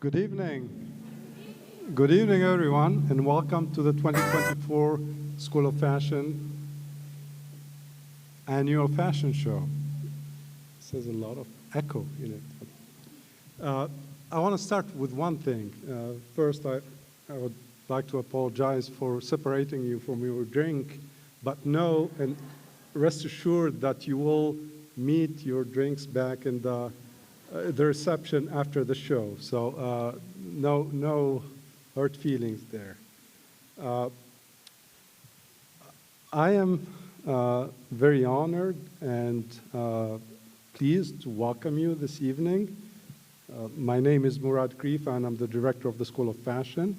Good evening. Good evening, everyone, and welcome to the 2024 School of Fashion Annual Fashion Show. There's a lot of echo in it. I want to start with one thing. First, I would like to apologize for separating you from your drink, but know and rest assured that you will meet your drinks back in the reception after the show. So no hurt feelings there. I am very honored and pleased to welcome you this evening. My name is Murad Krif, and I'm the director of the School of Fashion.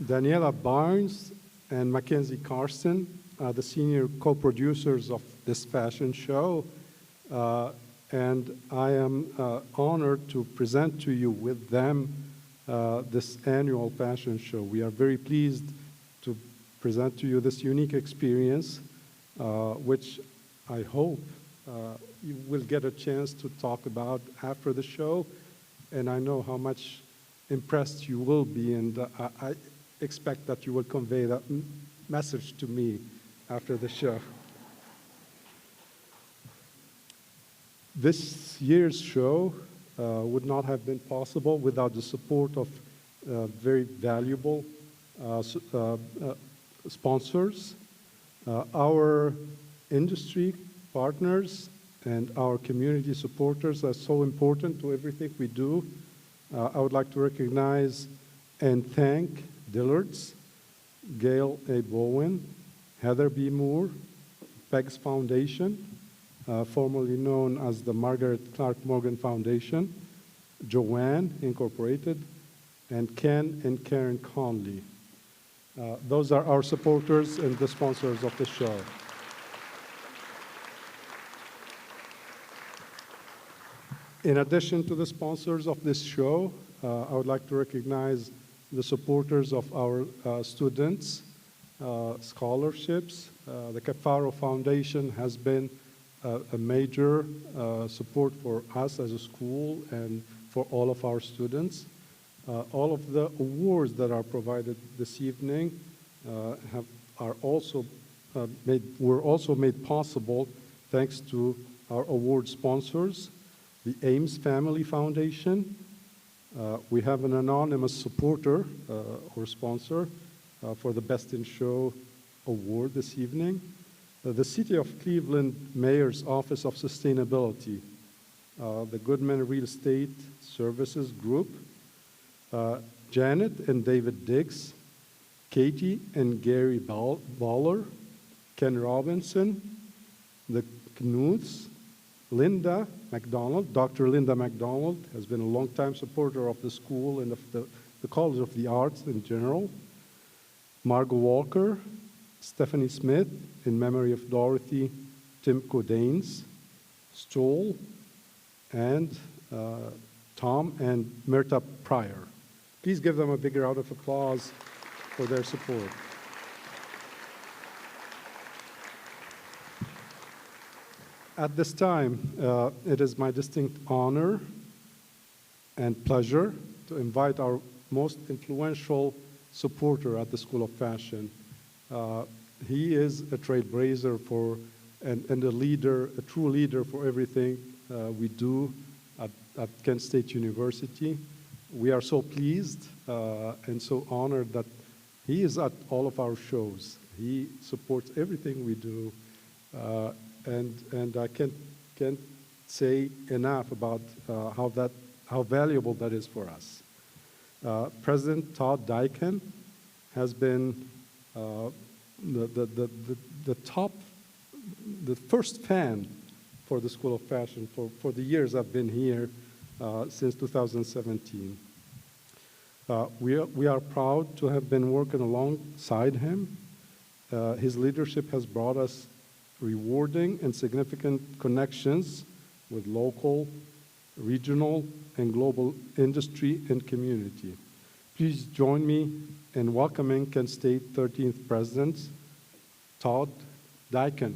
Daniela Barnes and Mackenzie Carson are the senior co-producers of this fashion show, and I am honored to present to you with them this annual fashion show. We are very pleased to present to you this unique experience, which I hope you will get a chance to talk about after the show, and I know how much impressed you will be, and I expect that you will convey that message to me after the show. This year's show would not have been possible without the support of very valuable sponsors. Our industry partners and our community supporters are so important to everything we do. I would like to recognize and thank Dillard's, Gail A. Bowen, Heather B. Moore, PEGS Foundation, formerly known as the Margaret Clark Morgan Foundation, Joanne Incorporated, and Ken and Karen Conley. Those are our supporters and the sponsors of the show. In addition to the sponsors of this show, I would like to recognize the supporters of our students' scholarships. The Cafaro Foundation has been a major support for us as a school and for all of our students. All of the awards that are provided this evening were also made possible thanks to our award sponsors, the Ames Family Foundation. We have an anonymous supporter or sponsor for the Best in Show award this evening. The City of Cleveland Mayor's Office of Sustainability, the Goodman Real Estate Services Group, Janet and David Diggs, Katie and Gary Baller, Ken Robinson, the Knuths, Linda McDonald. Dr. Linda McDonald has been a longtime supporter of the school and of the College of the Arts in general. Margot Walker, Stephanie Smith, in memory of Dorothy Tim Codains, Stoll, and Tom and Myrta Pryor. Please give them a big round of applause for their support. At this time, it is my distinct honor and pleasure to invite our most influential supporter at the School of Fashion. He is a trailblazer and a leader, a true leader for everything we do at Kent State University. We are so pleased and so honored that he is at all of our shows. He supports everything we do. And I can't say enough about how valuable that is for us. President Todd Dyken has been the first fan for the School of Fashion for the years I've been here since 2017. We are proud to have been working alongside him. His leadership has brought us rewarding and significant connections with local, regional, and global industry and community. Please join me in welcoming Kent State 13th President Todd Dyken.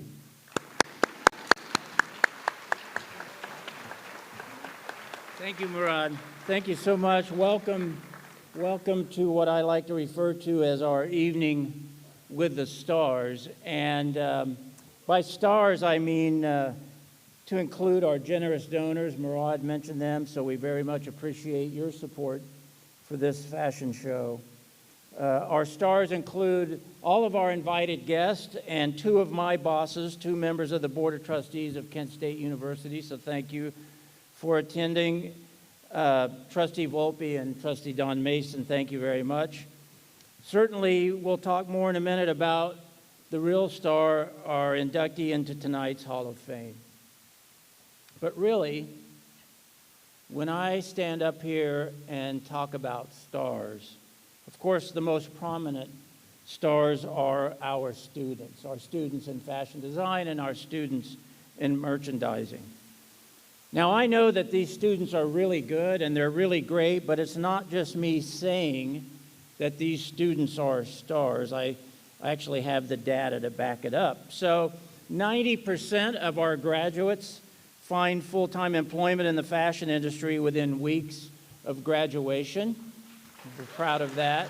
Thank you, Murad. Thank you so much. Welcome to what I like to refer to as our evening with the stars. And by stars, I mean to include our generous donors. Murad mentioned them, so we very much appreciate your support for this fashion show. Our stars include all of our invited guests and two of my bosses, two members of the Board of Trustees of Kent State University, so thank you for attending. Trustee Volpe and Trustee Don Mason, thank you very much. Certainly, we'll talk more in a minute about the real star, our inductee into tonight's Hall of Fame. But really, when I stand up here and talk about stars, of course, the most prominent stars are our students in fashion design and our students in merchandising. Now, I know that these students are really good and they're really great, but it's not just me saying that these students are stars. I actually have the data to back it up. So 90% of our graduates find full-time employment in the fashion industry within weeks of graduation. We're proud of that.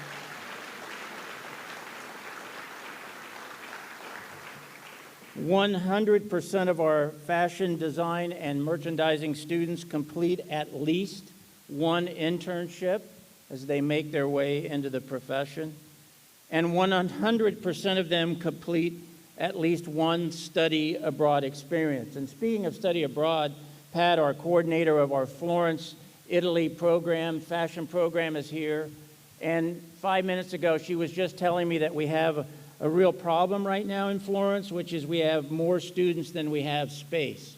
100% of our fashion design and merchandising students complete at least one internship as they make their way into the profession. And 100% of them complete at least one study abroad experience. And speaking of study abroad, Pat, our coordinator of our Florence, Italy program, fashion program, is here. And 5 minutes ago, she was just telling me that we have a real problem right now in Florence, which is we have more students than we have space.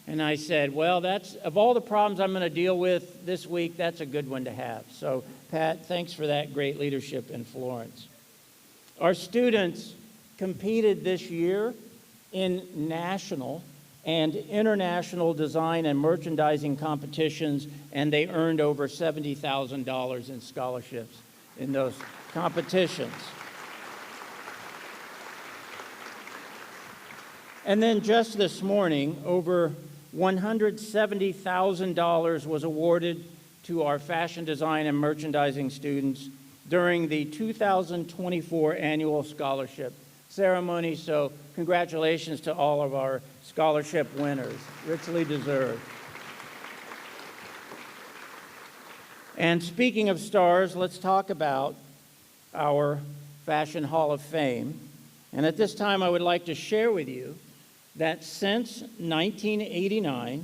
And I said, well, that's, of all the problems I'm going to deal with this week, that's a good one to have. So, Pat, thanks for that great leadership in Florence. Our students competed this year in national and international design and merchandising competitions, and they earned over $70,000 in scholarships in those competitions. And then just this morning, over $170,000 was awarded to our fashion design and merchandising students during the 2024 annual scholarship ceremony. So congratulations to all of our scholarship winners, richly deserved. And speaking of stars, let's talk about our Fashion Hall of Fame. And at this time, I would like to share with you that since 1989,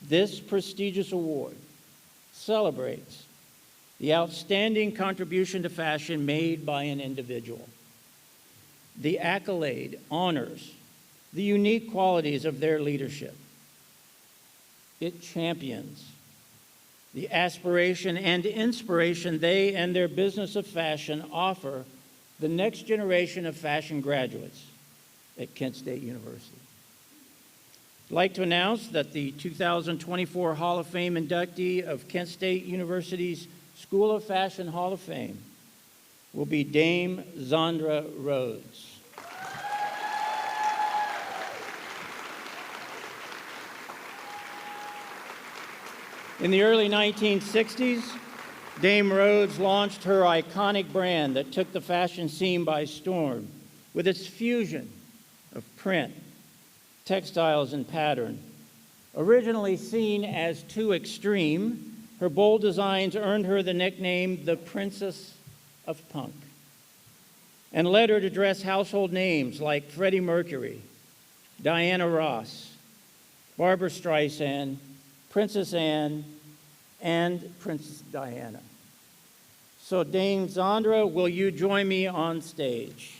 this prestigious award celebrates the outstanding contribution to fashion made by an individual. The accolade honors the unique qualities of their leadership. It champions the aspiration and inspiration they and their business of fashion offer the next generation of fashion graduates at Kent State University. I'd like to announce that the 2024 Hall of Fame inductee of Kent State University's School of Fashion Hall of Fame will be Dame Zandra Rhodes. In the early 1960s, Dame Rhodes launched her iconic brand that took the fashion scene by storm with its fusion of print, textiles, and pattern. Originally seen as too extreme, her bold designs earned her the nickname the Princess of Punk and led her to dress household names like Freddie Mercury, Diana Ross, Barbra Streisand, Princess Anne, and Princess Diana. So Dame Zandra, will you join me on stage?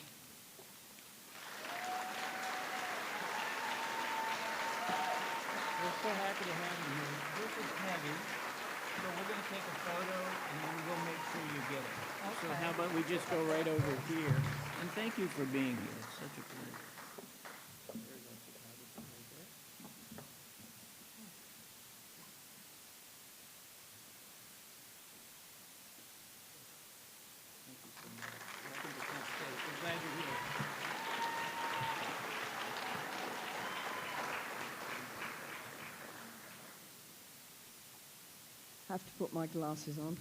We're so happy to have you here. This is heavy, so we're going to take a photo and then we'll make sure you get it. Okay. So how about we just go right over here? And thank you for being here. It's such a pleasure. Thank you so much. Welcome to Kent State. We're glad you're here. have to put my glasses on.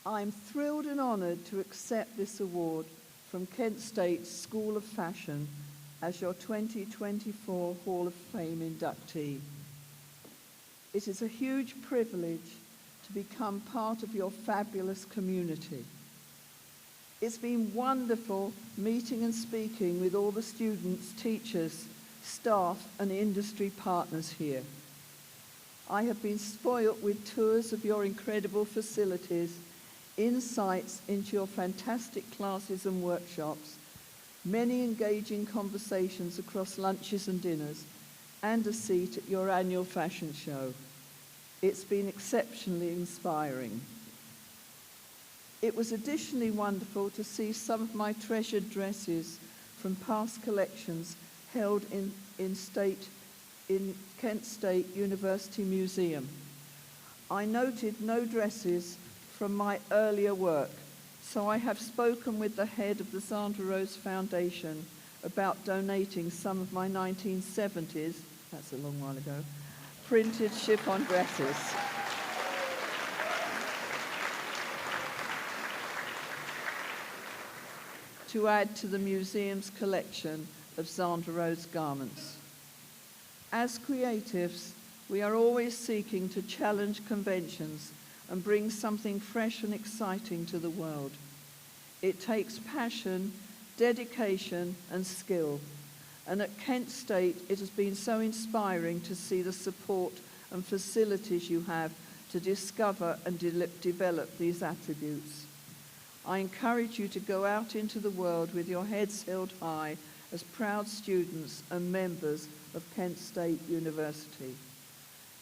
I'm thrilled and honoured to accept this award from Kent State School of Fashion as your 2024 Hall of Fame inductee. It is a huge privilege to become part of your fabulous community. It's been wonderful meeting and speaking with all the students, teachers, staff and industry partners here. I have been spoilt with tours of your incredible facilities, insights into your fantastic classes and workshops, many engaging conversations across lunches and dinners, and a seat at your annual fashion show. It's been exceptionally inspiring. It was additionally wonderful to see some of my treasured dresses from past collections held in Kent State University Museum. I noted no dresses from my earlier work, so I have spoken with the head of the Zandra Rose Foundation about donating some of my 1970s, that's a long while ago, printed chiffon dresses. To add to the museum's collection of Zandra Rose garments. As creatives, we are always seeking to challenge conventions and bring something fresh and exciting to the world. It takes passion, dedication, and skill. And at Kent State, it has been so inspiring to see the support and facilities you have to discover and develop these attributes. I encourage you to go out into the world with your heads held high as proud students and members of Kent State University.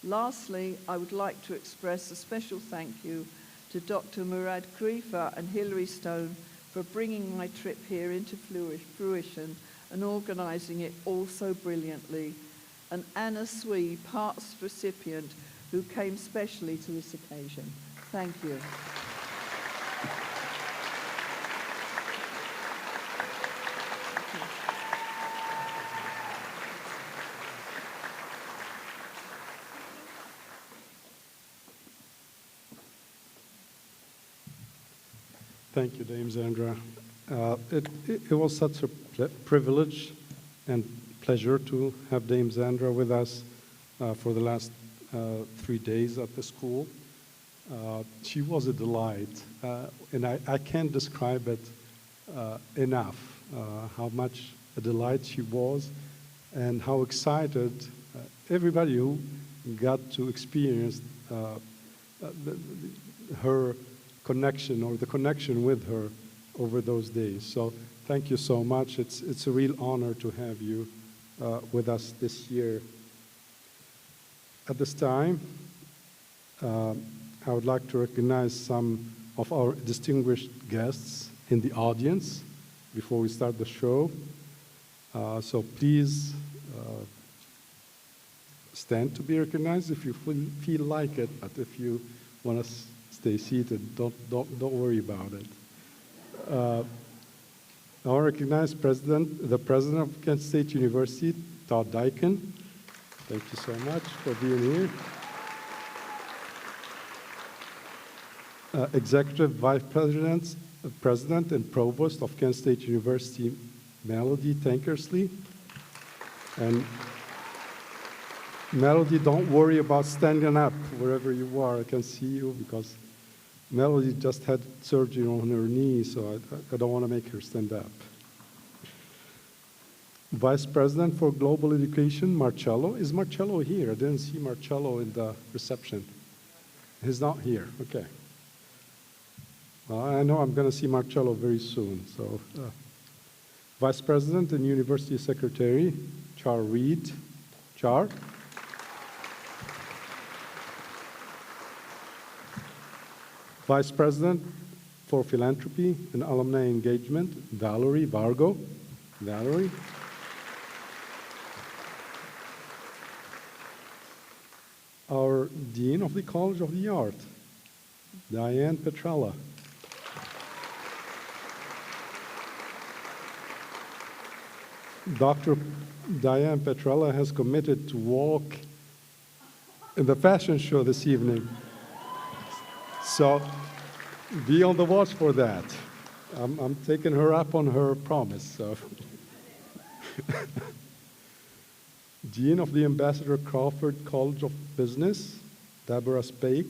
Lastly, I would like to express a special thank you to Dr. Murad Khalifa and Hilary Stone for bringing my trip here into fruition and organising it all so brilliantly, and Anna Swee, past recipient, who came specially to this occasion. Thank you. Thank you, Dame Zandra. It was such a privilege and pleasure to have Dame Zandra with us for the last 3 days at the school. She was a delight, and I can't describe it enough, how much a delight she was and how excited everybody who got to experience her connection or the connection with her over those days. So thank you so much. It's a real honor to have you with us this year. At this time, I would like to recognize some of our distinguished guests in the audience before we start the show. So please stand to be recognized if you feel like it, but if you want to stay seated, don't worry about it. I recognize the president of Kent State University, Todd Dyken. Thank you so much for being here. Executive Vice President and Provost of Kent State University, Melody Tankersley. And Melody, don't worry about standing up wherever you are. I can see you because Melody just had surgery on her knee, so I don't want to make her stand up. Vice President for Global Education, Marcello. Is Marcello here? I didn't see Marcello in the reception. He's not here. Okay. Well, I know I'm going to see Marcello very soon. So, Vice President and University Secretary, Char Reed. Char. Vice President for Philanthropy and Alumni Engagement, Valerie Vargo. Valerie. Our Dean of the College of the Art, Diane Petrella. Dr. Diane Petrella has committed to walk in the fashion show this evening. So be on the watch for that. I'm taking her up on her promise. So. Dean of the Ambassador Crawford College of Business, Deborah Spake.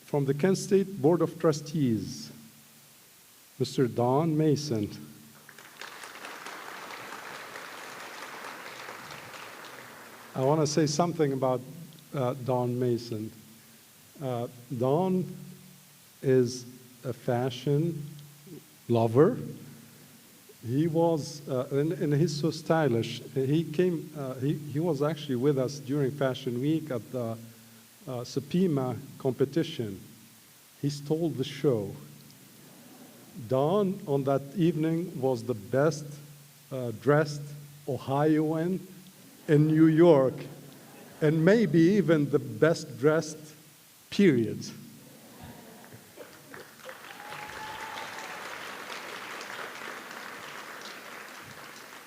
From the Kent State Board of Trustees, Mr. Don Mason. I want to say something about Don Mason. Don is a fashion lover. He was, and he's so stylish. He came, he was actually with us during Fashion Week at the Supima competition. He stole the show. Don, on that evening, was the best dressed Ohioan in New York, and maybe even the best dressed, period.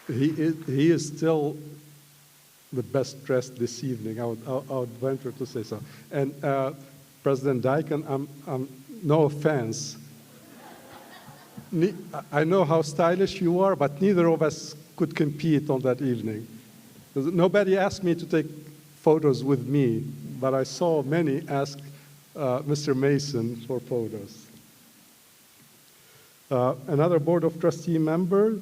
He is still the best dressed this evening. I would venture to say so. And President Daikin, no offense. I know how stylish you are, but neither of us could compete on that evening. Nobody asked me to take photos with me, but I saw many ask Mr. Mason for photos. Another Board of Trustee member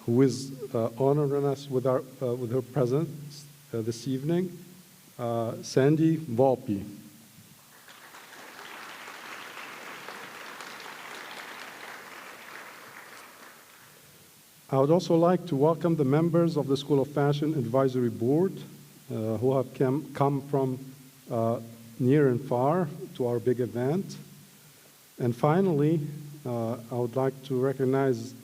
who is honoring us with her presence this evening, Sandy Volpe. I would also like to welcome the members of the School of Fashion Advisory Board who have come from near and far to our big event. And finally, I would like to recognize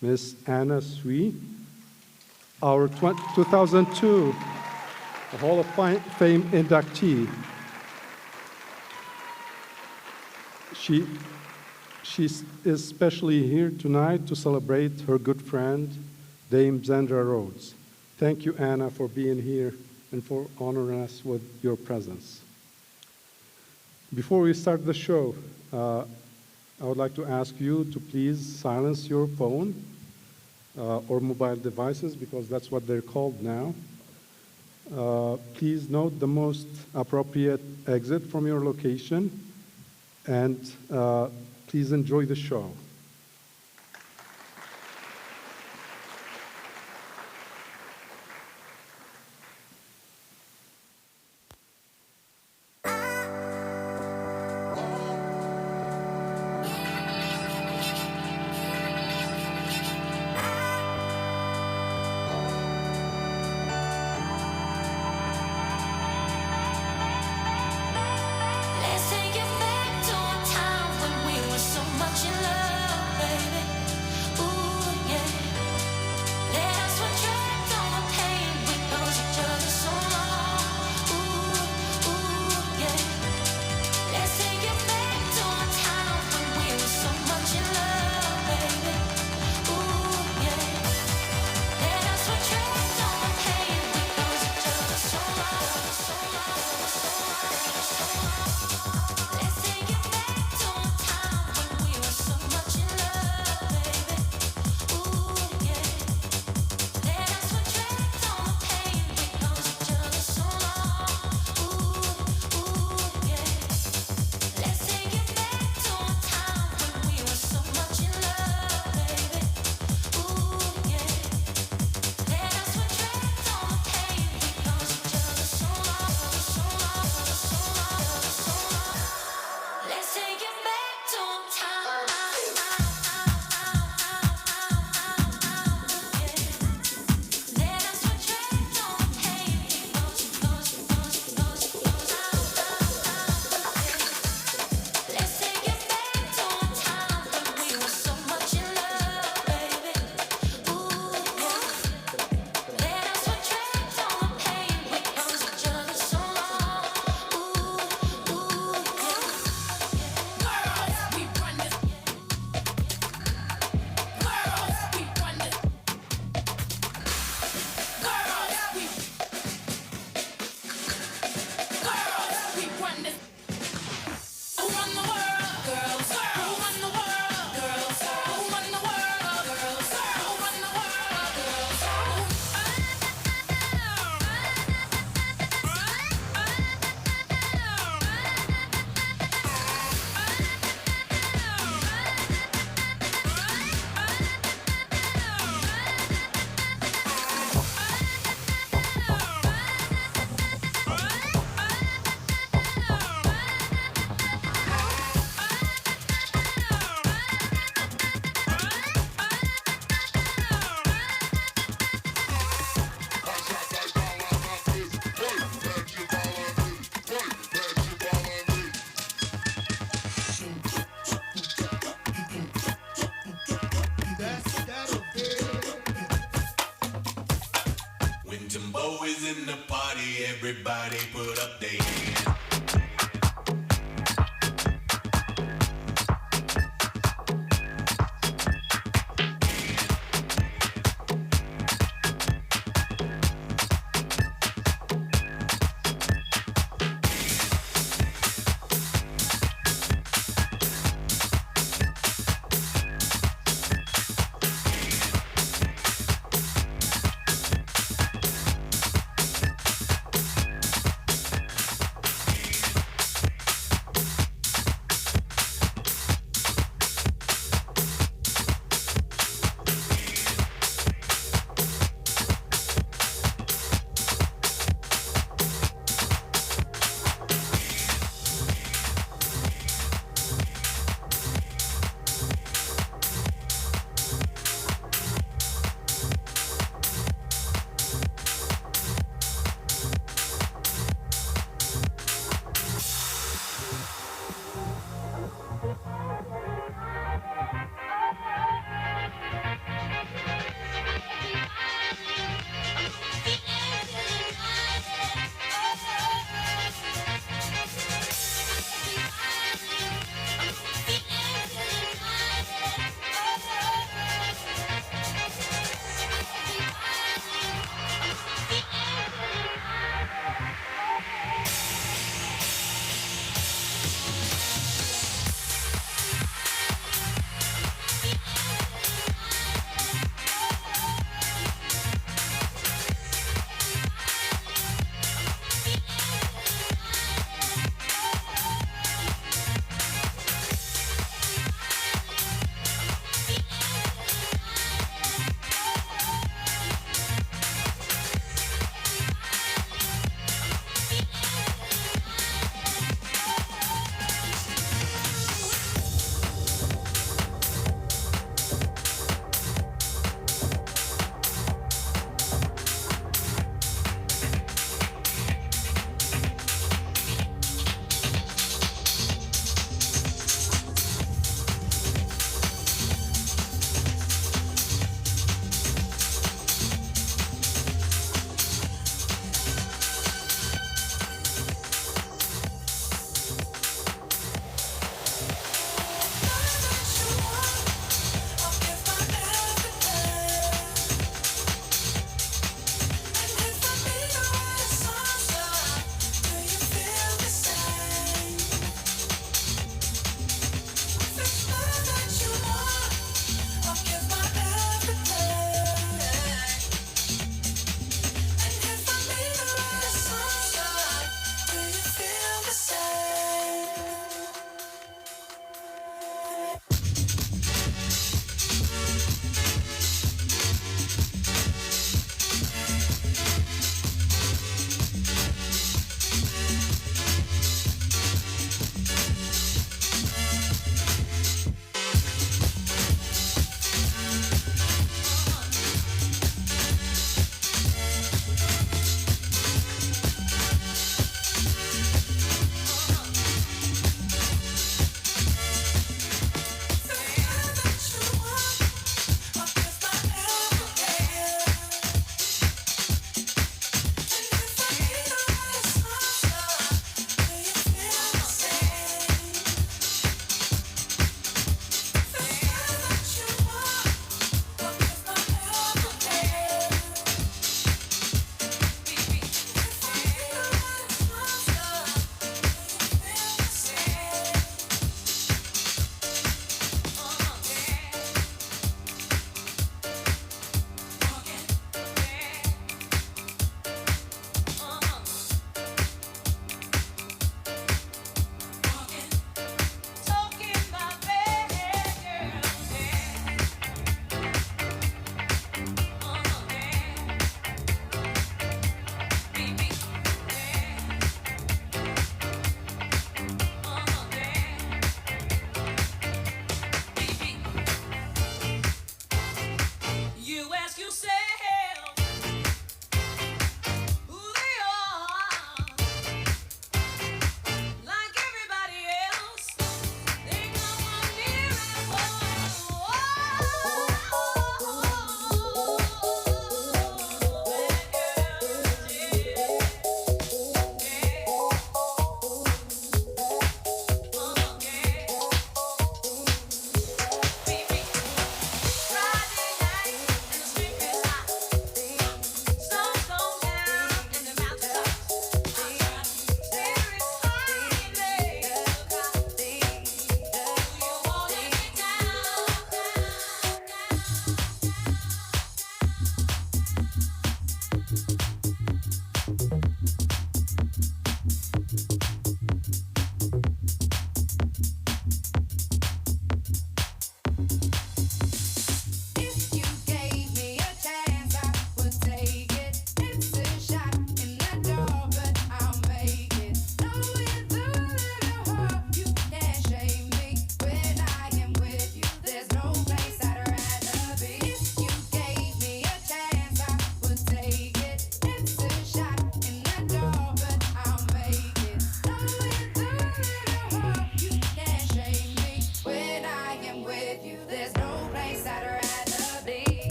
Ms. Anna Sui, our 2002 Hall of Fame inductee. She is especially here tonight to celebrate her good friend, Dame Zandra Rhodes. Thank you, Anna, for being here and for honoring us with your presence. Before we start the show, I would like to ask you to please silence your phone or mobile devices, because that's what they're called now. Please note the most appropriate exit from your location, and please enjoy the show. Let's take it back to a time when we were so much in love. When Timbo is in the party, everybody put up their hands.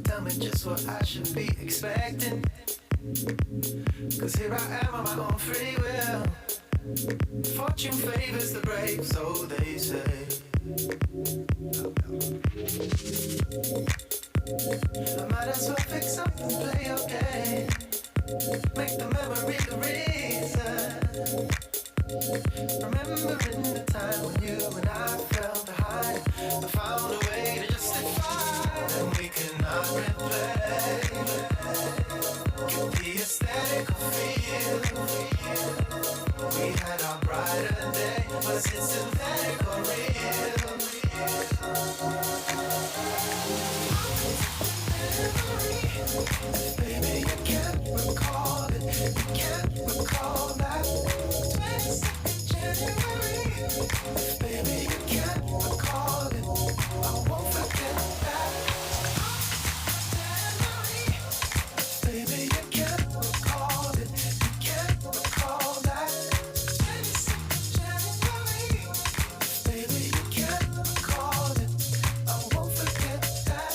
Tell me just what I should be expecting. Cause here I am on my own free will. Fortune favors the brave, so they say. I might as well fix up and play your game. Make the memory the reason. Remembering the time when you and I fell behind, but found a way to justify, and we cannot replay. Get the aesthetic feel. We had our brighter day. Was it synthetic or real? Baby, you can't recall it. You can't recall that 22nd January. Baby, you can't recall it. I won't forget that. Baby, you can't recall it. You can't recall that 22nd January. Baby, you can't recall it. I won't forget that.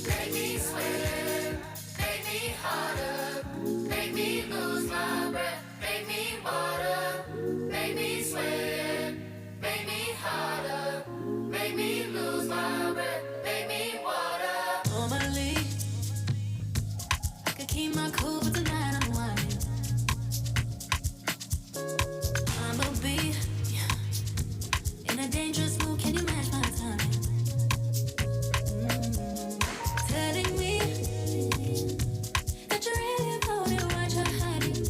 Make me sweat, make me harder, make me lose my breath, make me water, make me sweat, make me harder, make me lose my breath, make me water. Normally, I could keep my cool, but tonight I'm whining. I'ma be in a dangerous mood. Can you match my timing? Telling me that you really about it, what you're hiding.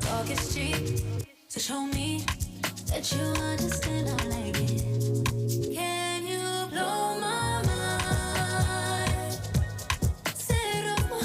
Talk is cheap, so show me that you understand. I like it. Can you blow my mind? Set off my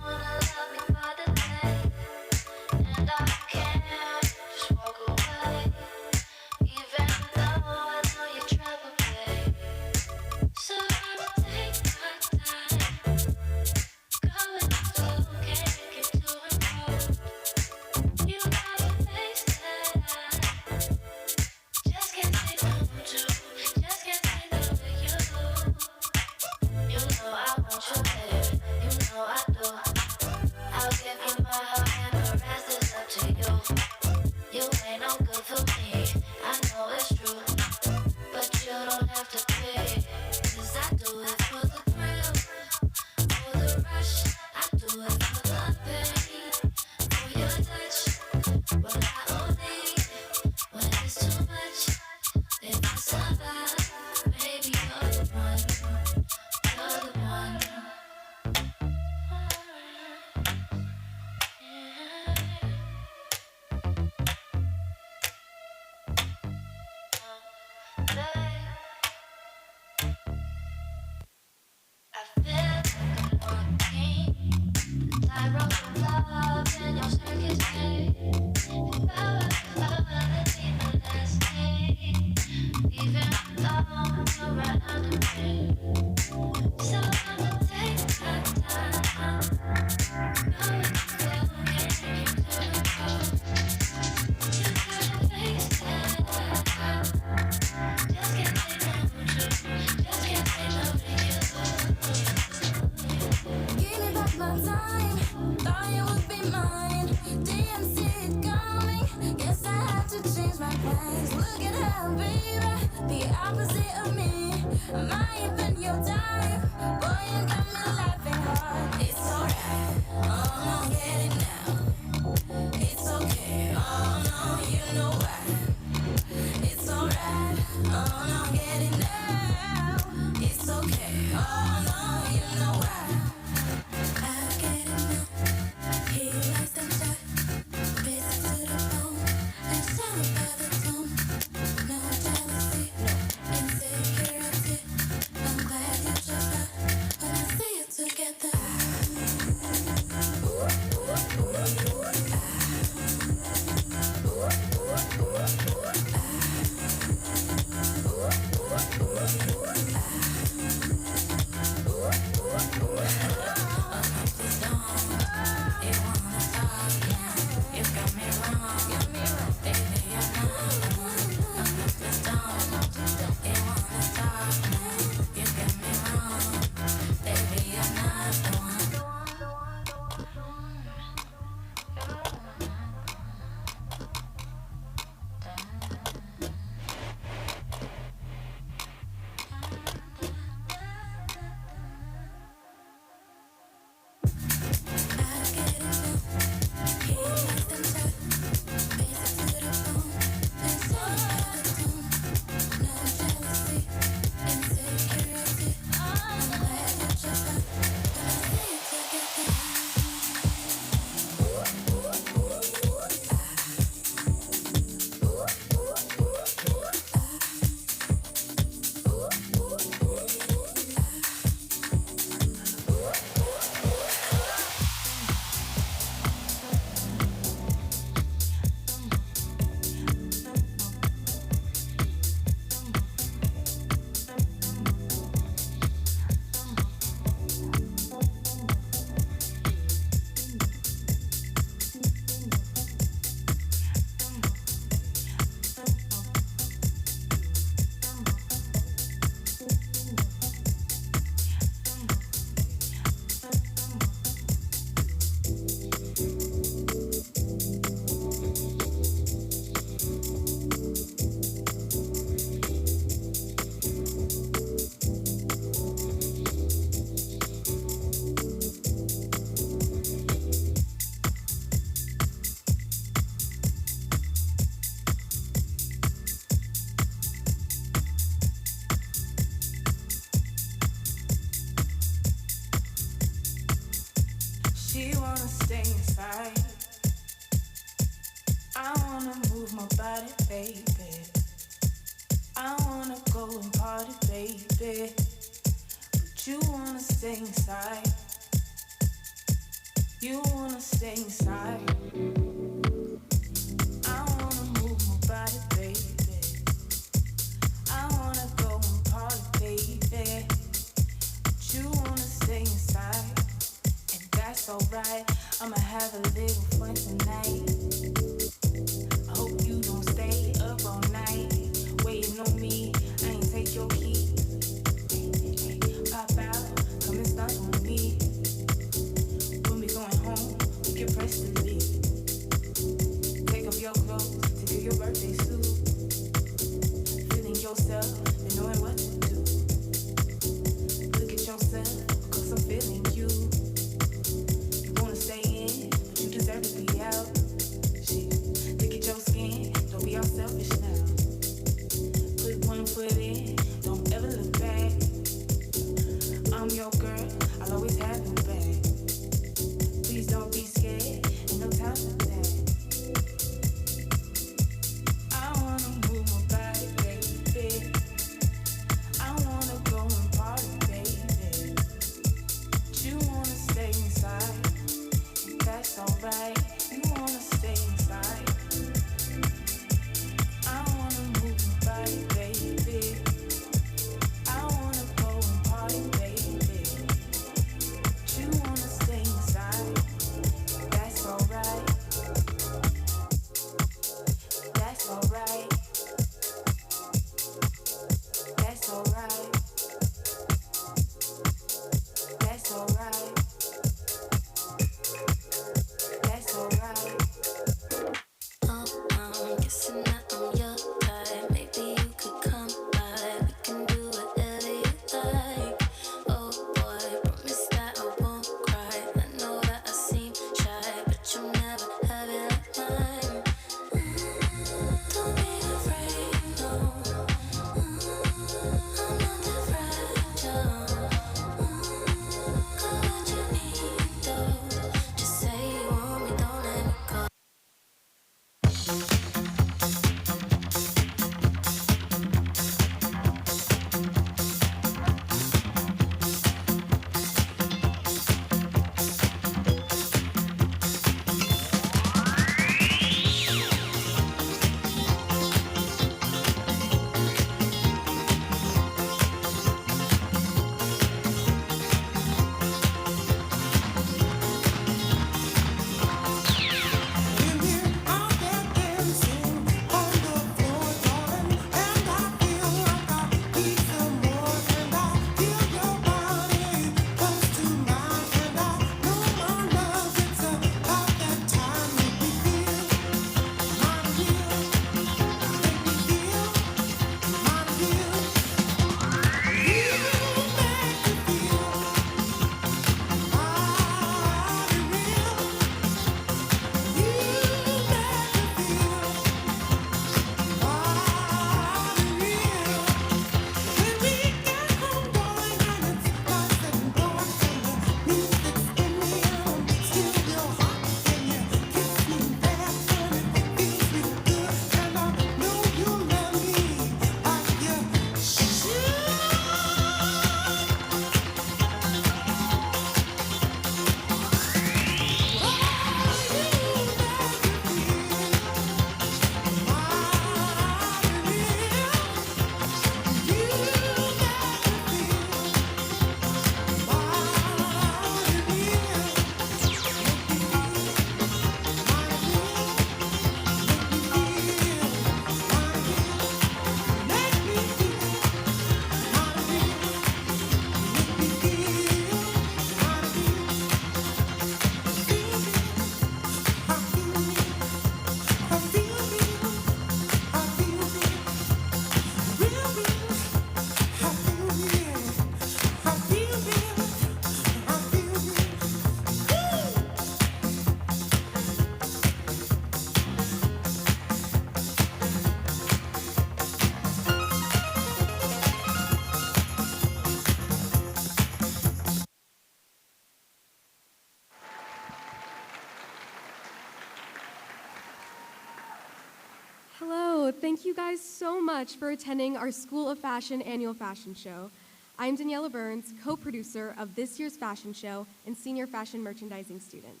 thank you guys so much for attending our School of Fashion annual fashion show. I'm Daniela Burns, co-producer of this year's fashion show and senior fashion merchandising student.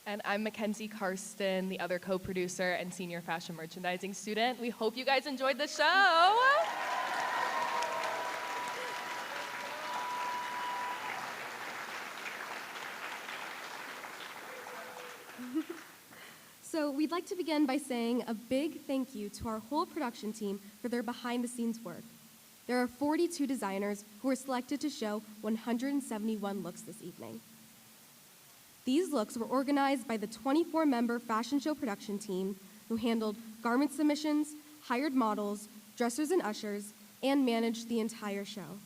And I'm Mackenzie Karsten, the other co-producer and senior fashion merchandising student. We hope you guys enjoyed the show. So we'd like to begin by saying a big thank you to our whole production team for their behind-the-scenes work. There are 42 designers who were selected to show 171 looks this evening. These looks were organized by the 24-member fashion show production team who handled garment submissions, hired models, dressers and ushers, and managed the entire show.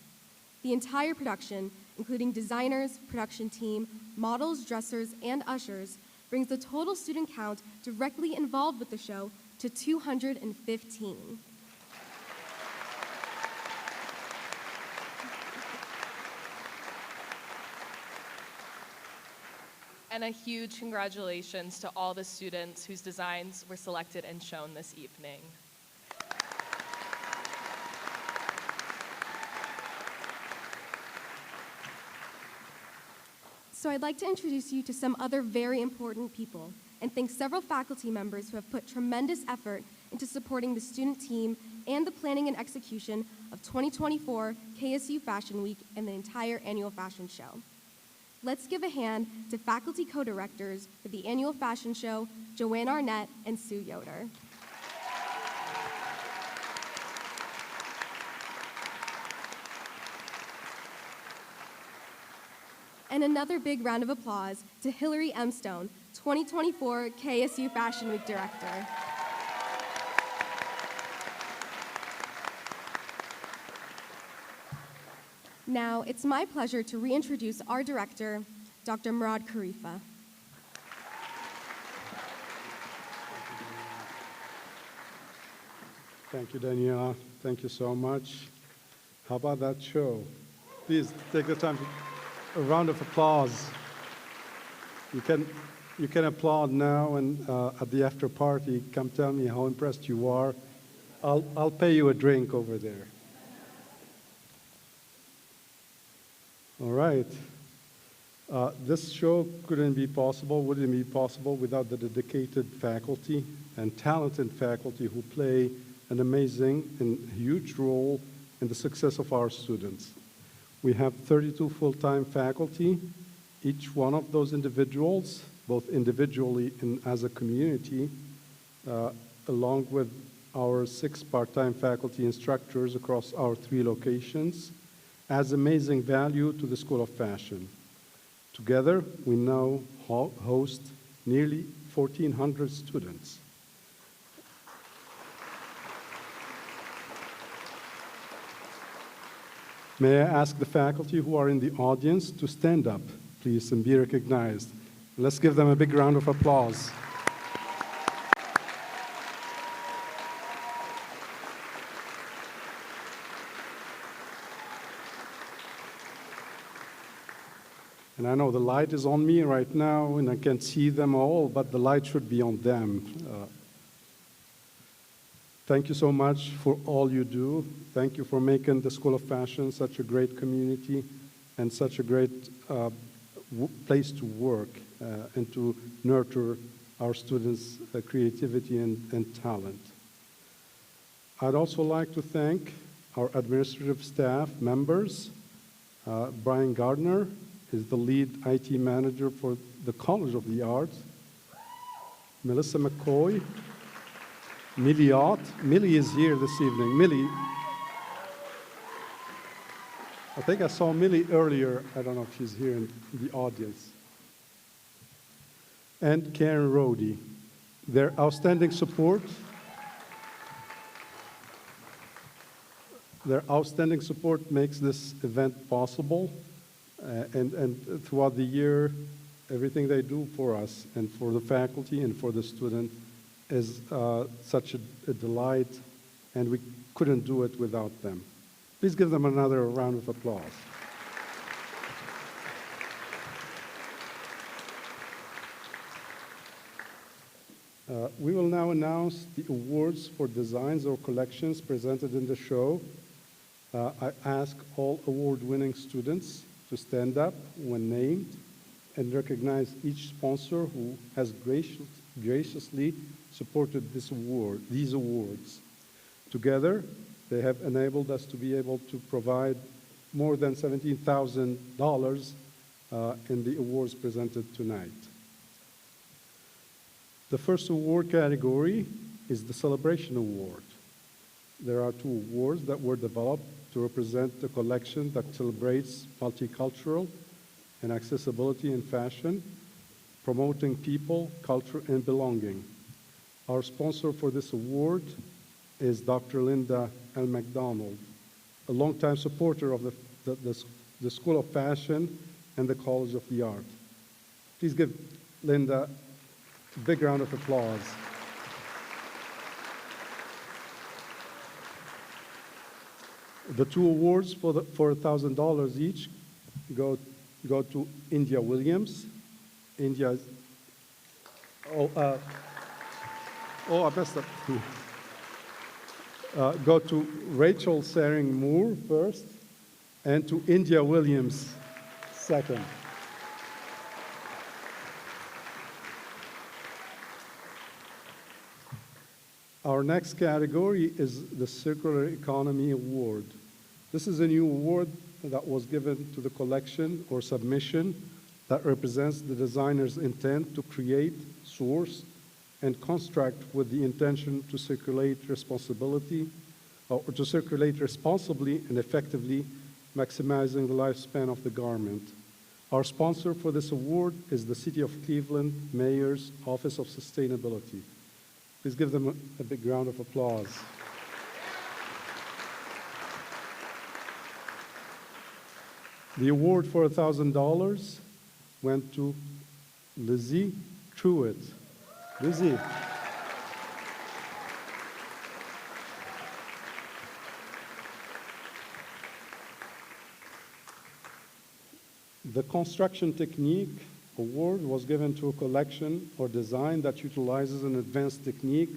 The entire production, including designers, production team, models, dressers, and ushers, brings the total student count directly involved with the show to 215. And a huge congratulations to all the students whose designs were selected and shown this evening. So I'd like to introduce you to some other very important people and thank several faculty members who have put tremendous effort into supporting the student team and the planning and execution of 2024 KSU Fashion Week and the entire annual fashion show. Let's give a hand to faculty co-directors for the annual fashion show, Joanne Arnett and Sue Yoder. And another big round of applause to Hillary M. Stone, 2024 KSU Fashion Week Director. Now, it's my pleasure to reintroduce our director, Dr. Murad Kharifa. Thank you, Daniela. Thank you so much. How about that show? Please take the time. A round of applause. You can applaud now, and at the after party, come tell me how impressed you are. I'll pay you a drink over there. All right. This show wouldn't be possible without the dedicated faculty and talented faculty who play an amazing and huge role in the success of our students. We have 32 full-time faculty. Each one of those individuals, both individually and as a community, along with our 6 part-time faculty instructors across our 3 locations, adds amazing value to the School of Fashion. Together, we now host nearly 1,400 students. May I ask the faculty who are in the audience to stand up, please, and be recognized. Let's give them a big round of applause. And I know the light is on me right now, and I can't see them all, but the light should be on them. Thank you so much for all you do. Thank you for making the School of Fashion such a great community and such a great place to work and to nurture our students' creativity and talent. I'd also like to thank our administrative staff members. Brian Gardner is the lead IT manager for the College of the Arts. Melissa McCoy, Millie Ott. Millie is here this evening. Millie, I think I saw Millie earlier. I don't know if she's here in the audience. And Karen Rhodey. Their outstanding support makes this event possible. And throughout the year, everything they do for us and for the faculty and for the student is such a delight, and we couldn't do it without them. Please give them another round of applause. We will now announce the awards for designs or collections presented in the show. I ask all award-winning students to stand up when named and recognize each sponsor who has graciously supported these awards. Together, they have enabled us to be able to provide more than $17,000 in the awards presented tonight. The first award category is the Celebration Award. There are 2 awards that were developed to represent a collection that celebrates multicultural and accessibility in fashion, promoting people, culture, and belonging. Our sponsor for this award is Dr. Linda L. McDonald, a longtime supporter of the School of Fashion and the College of the Art. Please give Linda a big round of applause. The 2 awards for $1,000 each go to India Williams. I messed up. Go to Rachel Saring Moore first, and to India Williams second. Our next category is the Circular Economy Award. This is a new award that was given to the collection or submission that represents the designer's intent to create, source, and construct with the intention to circulate responsibly and effectively, maximizing the lifespan of the garment. Our sponsor for this award is the City of Cleveland Mayor's Office of Sustainability. Please give them a big round of applause. The award for $1,000 went to Lizzie Truitt. Lizzie. The Construction Technique Award was given to a collection or design that utilizes an advanced technique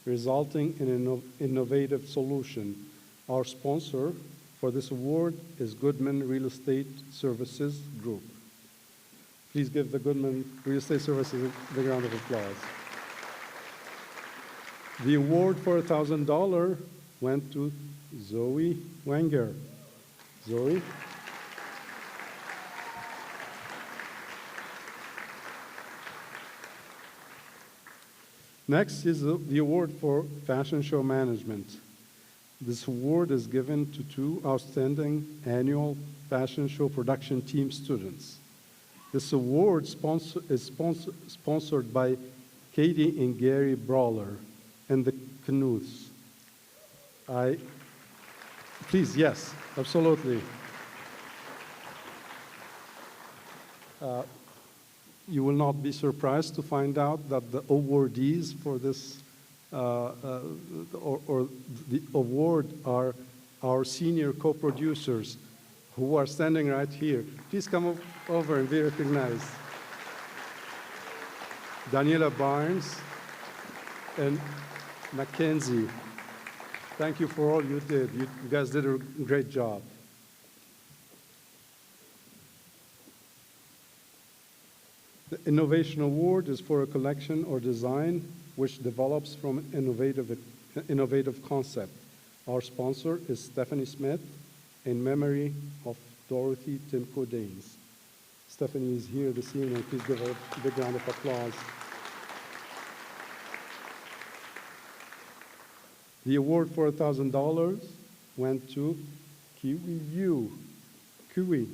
resulting in an innovative solution. Our sponsor for this award is Goodman Real Estate Services Group. Please give the Goodman Real Estate Services a big round of applause. The award for $1,000 went to Zoe Wenger. Zoe? Next is the award for Fashion Show Management. This award is given to 2 outstanding annual fashion show production team students. This award is sponsored by Katie and Gary Brawler and the Knuths. Please, yes, absolutely. You will not be surprised to find out that the awardees for this or the award are our senior co-producers who are standing right here. Please come over and be recognized. Daniela Barnes and Mackenzie. Thank you for all you did. You guys did a great job. The Innovation Award is for a collection or design which develops from an innovative concept. Our sponsor is Stephanie Smith in memory of Dorothy Timko Daines. Stephanie is here this evening. Please give her a big round of applause. The award for $1,000 went to Kiwi Yu. Kiwi,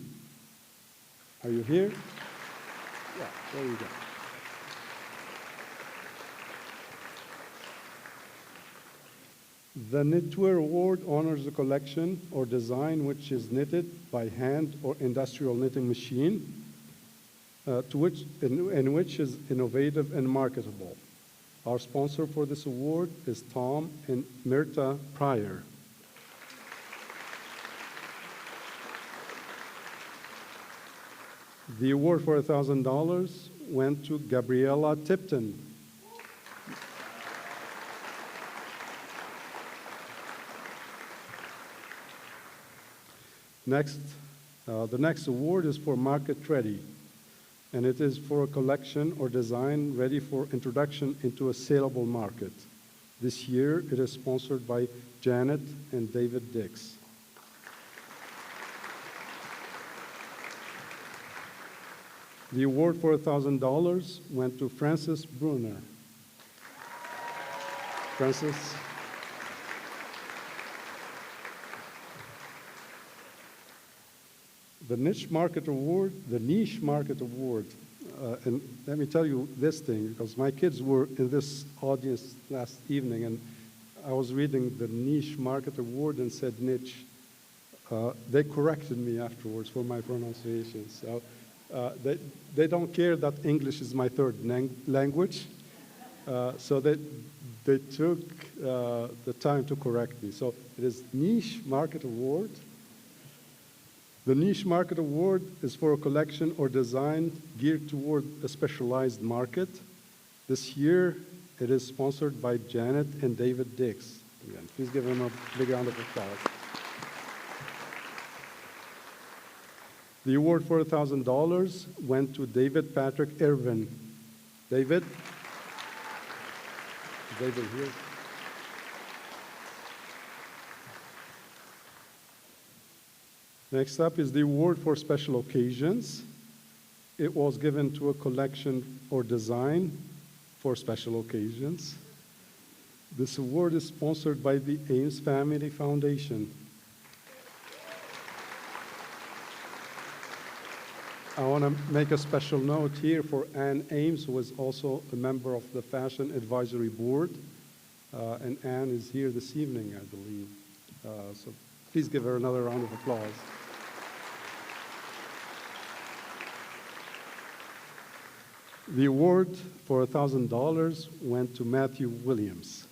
are you here? Yeah, there you go. The Knitwear Award honors a collection or design which is knitted by hand or industrial knitting machine, which is innovative and marketable. Our sponsor for this award is Tom and Myrta Pryor. The award for $1,000 went to Gabriella Tipton. Next, the next award is for Market Ready, and it is for a collection or design ready for introduction into a saleable market. This year, it is sponsored by Janet and David Dix. The award for $1,000 went to Francis Brunner. Francis. The Niche Market Award, and let me tell you this thing, because my kids were in this audience last evening, and I was reading the Niche Market Award and said niche. They corrected me afterwards for my pronunciation. So they don't care that English is my third language, so they took the time to correct me. So it is Niche Market Award. The Niche Market Award is for a collection or design geared toward a specialized market. This year, it is sponsored by Janet and David Dix. Again, please give them a big round of applause. The award for $1,000 went to David Patrick Irvin. David? David here. Next up is the award for special occasions. It was given to a collection or design for special occasions. This award is sponsored by the Ames Family Foundation. I want to make a special note here for Ann Ames, who is also a member of the Fashion Advisory Board. And Ann is here this evening, I believe. So please give her another round of applause. The award for $1,000 went to Matthew Williams.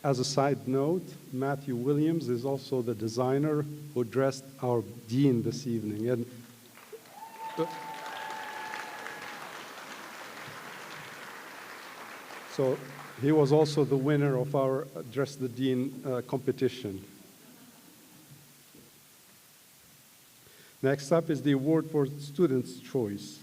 As a side note, Matthew Williams is also the designer who dressed our dean this evening. And so he was also the winner of our Dress the Dean competition. Next up is the award for Students' Choice.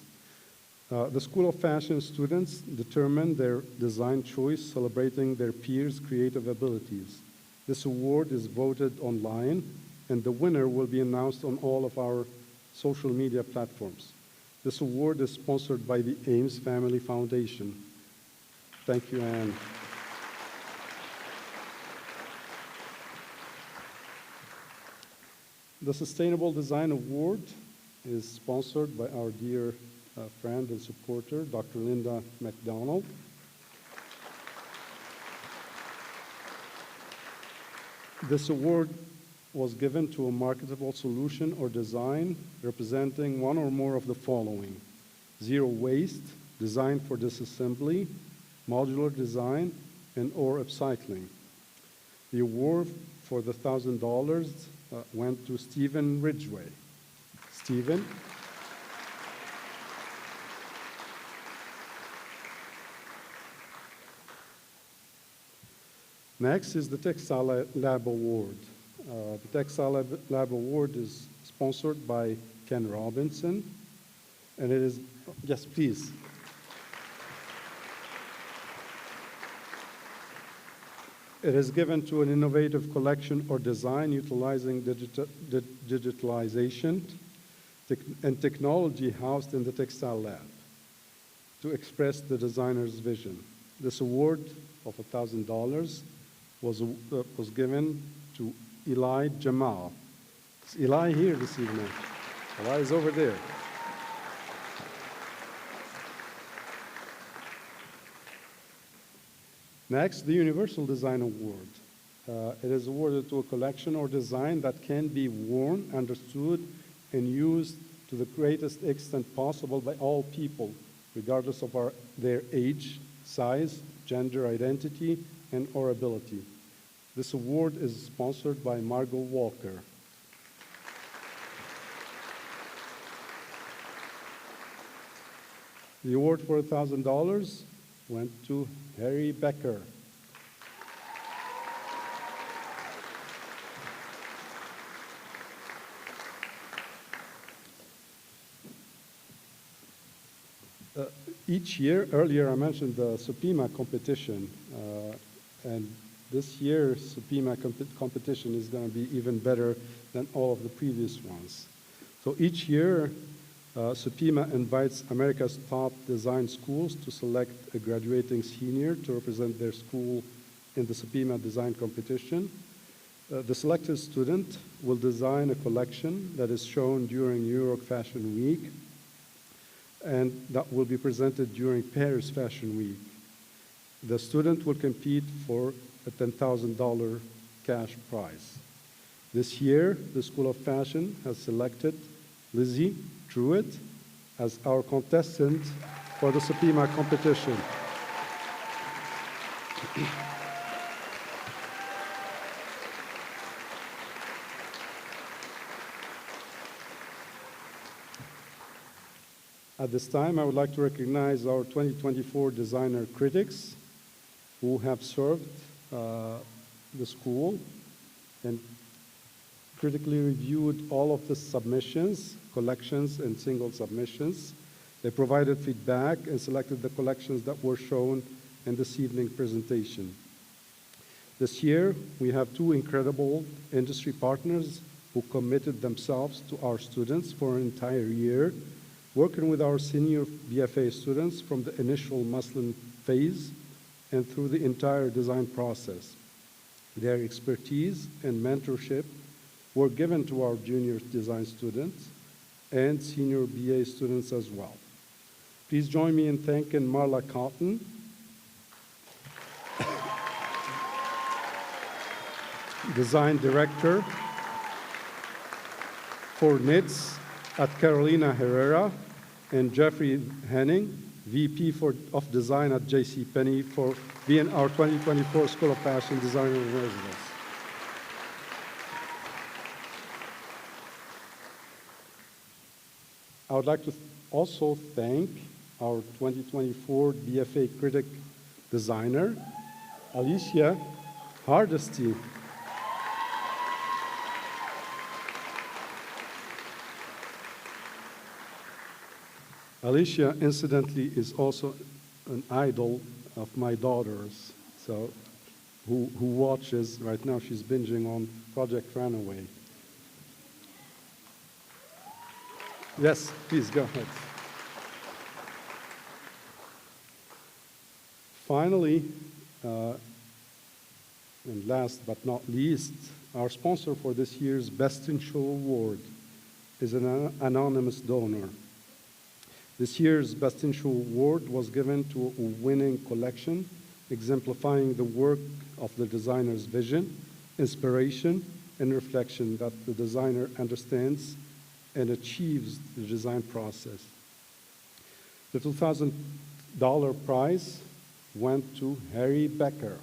The School of Fashion students determine their design choice, celebrating their peers' creative abilities. This award is voted online, and the winner will be announced on all of our social media platforms. This award is sponsored by the Ames Family Foundation. Thank you, Anne. The Sustainable Design Award is sponsored by our dear friend and supporter, Dr. Linda McDonald. This award was given to a marketable solution or design representing one or more of the following: zero waste, design for disassembly, modular design, and or upcycling. The award for the $1,000 went to Stephen Ridgway. Stephen. Next is the Textile Lab Award. The Textile Lab Award is sponsored by Ken Robinson, and it is, yes, please. It is given to an innovative collection or design utilizing digitalization and technology housed in the Textile Lab to express the designer's vision. This award of $1,000 was given to Eli Jamal. Is Eli here this evening? Eli is over there. Next, the Universal Design Award. It is awarded to a collection or design that can be worn, understood, and used to the greatest extent possible by all people, regardless of their age, size, gender identity, and or ability. This award is sponsored by Margot Walker. The award for $1,000 went to Harry Becker. Each year, earlier I mentioned the SUPIMA competition, and this year's SUPIMA competition is going to be even better than all of the previous ones. So each year, SUPIMA invites America's top design schools to select a graduating senior to represent their school in the SUPIMA design competition. The selected student will design a collection that is shown during New York Fashion Week, and that will be presented during Paris Fashion Week. The student will compete for a $10,000 cash prize. This year, the School of Fashion has selected Lizzie Truitt as our contestant for the SUPIMA competition. At this time, I would like to recognize our 2024 designer critics who have served the school and critically reviewed all of the submissions, collections, and single submissions. They provided feedback and selected the collections that were shown in this evening presentation. This year, we have two incredible industry partners who committed themselves to our students for an entire year, working with our senior BFA students from the initial muslin phase and through the entire design process. Their expertise and mentorship were given to our junior design students and senior BA students as well. Please join me in thanking Marla Cotton, Design Director for knits at Carolina Herrera, and Jeffrey Henning, VP of Design at JCPenney, for being our 2024 School of Fashion Designer in Residence. I would like to also thank our 2024 BFA Critic Designer, Alicia Hardesty. Alicia, incidentally, is also an idol of my daughter's, so who watches right now. She's binging on Project Runaway. Yes, please go ahead. Finally, and last but not least, our sponsor for this year's Best in Show Award is an anonymous donor. This year's Best in Show Award was given to a winning collection exemplifying the work of the designer's vision, inspiration, and reflection that the designer understands and achieves the design process. The $2,000 prize went to Harry Becker.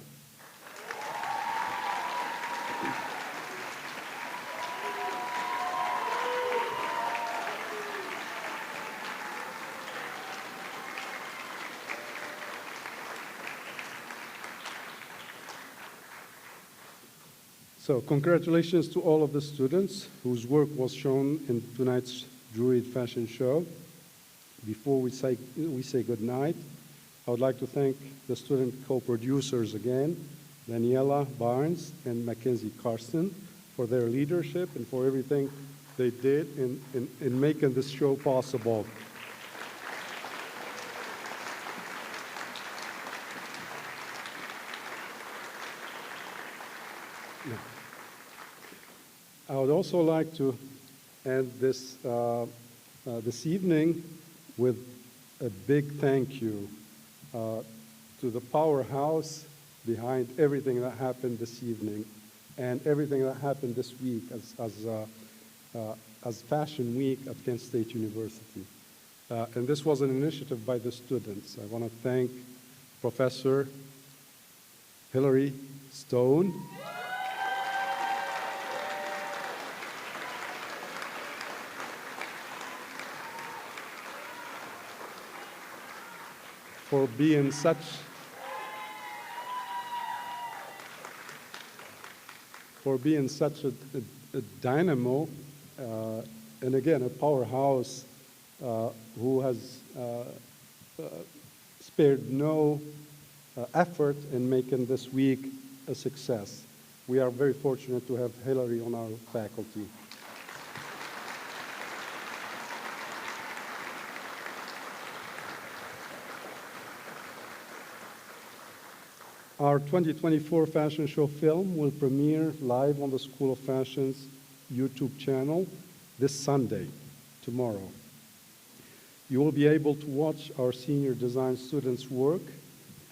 So congratulations to all of the students whose work was shown in tonight's juried fashion show. Before we say goodnight, I would like to thank the student co-producers again, Daniela Barnes and Mackenzie Karsten, for their leadership and for everything they did in making this show possible. I would also like to end this evening with a big thank you to the powerhouse behind everything that happened this evening and everything that happened this week as Fashion Week at Kent State University. And this was an initiative by the students. I want to thank Professor Hillary Stone, for being such a dynamo, and again, a powerhouse who has spared no effort in making this week a success. We are very fortunate to have Hillary on our faculty. Our 2024 fashion show film will premiere live on the School of Fashion's YouTube channel this Sunday, tomorrow. You will be able to watch our senior design students' work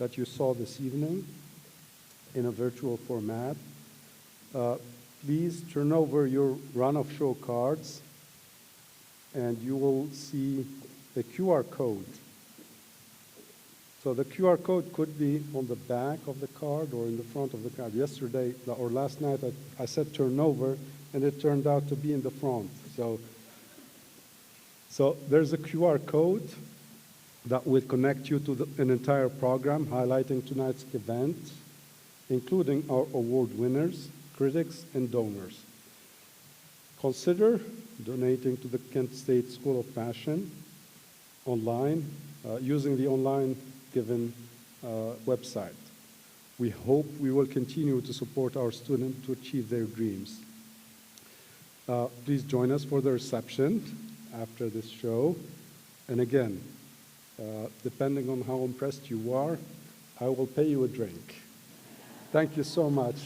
that you saw this evening in a virtual format. Please turn over your run-of-show cards, and you will see a QR code. So the QR code could be on the back of the card or in the front of the card. Yesterday or last night, I said turn over, and it turned out to be in the front. So there's a QR code that will connect you to an entire program highlighting tonight's event, including our award winners, critics, and donors. Consider donating to the Kent State School of Fashion online, using the online given website. We hope we will continue to support our students to achieve their dreams. Please join us for the reception after this show. And again, depending on how impressed you are, I will pay you a drink. Thank you so much.